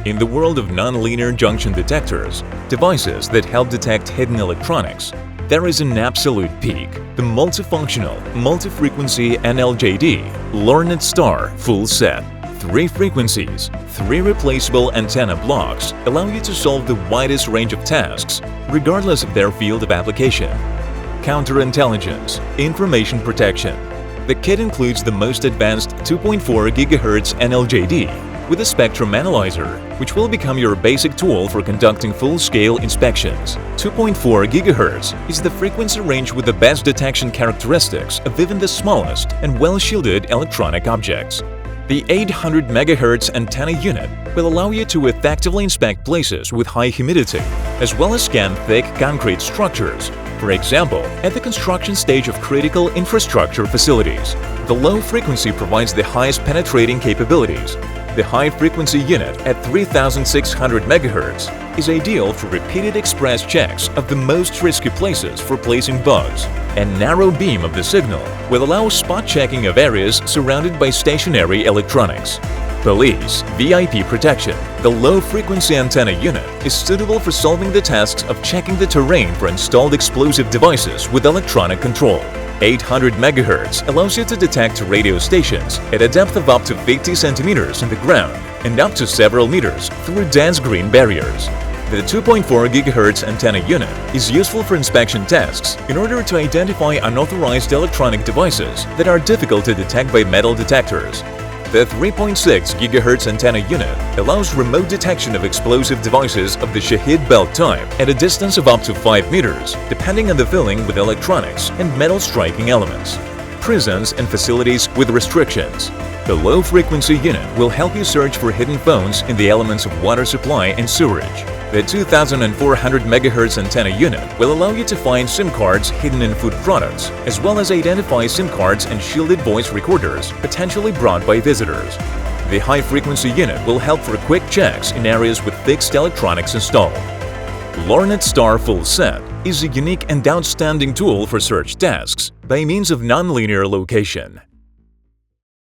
In the world of nonlinear junction detectors, devices that help detect hidden electronics, there is an absolute peak, the multifunctional, multi-frequency NLJD LORNET STAR full set. 3 frequencies, 3 replaceable antenna blocks allow you to solve the widest range of tasks, regardless of their field of application. Counterintelligence, information protection. The kit includes the most advanced 2.4 GHz NLJD with a spectrum analyzer, which will become your basic tool for conducting full-scale inspections. 2.4 GHz is the frequency range with the best detection characteristics of even the smallest and well-shielded electronic objects. The 800 MHz antenna unit will allow you to effectively inspect places with high humidity, as well as scan thick concrete structures, for example, at the construction stage of critical infrastructure facilities. The low frequency provides the highest penetrating capabilities. The high-frequency unit at 3600 MHz is ideal for repeated express checks of the most risky places for placing bugs. A narrow beam of the signal will allow spot checking of areas surrounded by stationary electronics. Police VIP protection. The low-frequency antenna unit is suitable for solving the tasks of checking the terrain for installed explosive devices with electronic control. 800 MHz allows you to detect radio stations at a depth of up to 50 centimeters in the ground and up to several meters through dense green barriers. The 2.4 GHz antenna unit is useful for inspection tasks in order to identify unauthorized electronic devices that are difficult to detect by metal detectors. The 3.6 GHz antenna unit allows remote detection of explosive devices of the Shahid belt type at a distance of up to 5 meters, depending on the filling with electronics and metal striking elements. Prisons and facilities with restrictions. The low-frequency unit will help you search for hidden phones in the elements of water supply and sewerage. The 2400 MHz antenna unit will allow you to find SIM cards hidden in food products, as well as identify SIM cards and shielded voice recorders potentially brought by visitors. The high-frequency unit will help for quick checks in areas with fixed electronics installed. LORNET STAR Full Set is a unique and outstanding tool for search tasks by means of nonlinear location.